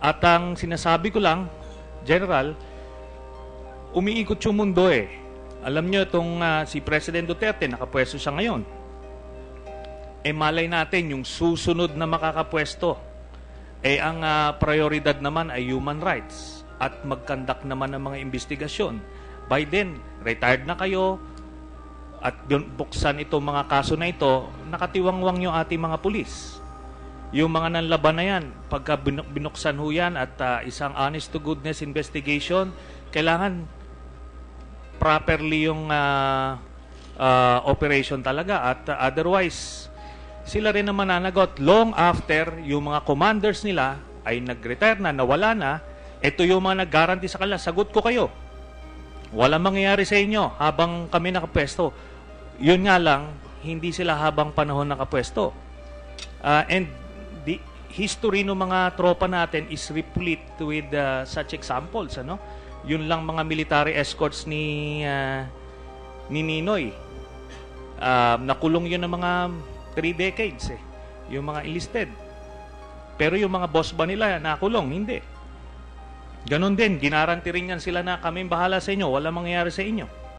At ang sinasabi ko lang, General, umiikot yung mundo eh. Alam nyo, itong si President Duterte, nakapwesto siya ngayon. Eh malay natin, yung susunod na makakapwesto, eh ang prioridad naman ay human rights at mag-conduct naman ng mga investigasyon. By then, retired na kayo at buksan itong mga kaso na ito, nakatiwangwang yung ating mga pulis. Yung mga nanlaban na yan, pagka binuksan ho yan at isang honest-to-goodness investigation, kailangan properly yung operation talaga. At otherwise, sila rin naman mananagot long after yung mga commanders nila ay nag-retire na, nawala na. Ito yung mga nag-guarantee sa kanila, sagot ko kayo. Walang mangyayari sa inyo habang kami nakapwesto. Yun nga lang, hindi sila habang panahon nakapwesto. And the history ng mga tropa natin is replete with such examples. Ano? Yun lang mga military escorts ni Ninoy. Nakulong yun ng mga 3 decades eh. Yung mga enlisted. Pero yung mga boss ba nila nakulong? Hindi. Ganon din, ginaranti rin yan sila na kaming bahala sa inyo, walang mangyayari sa inyo.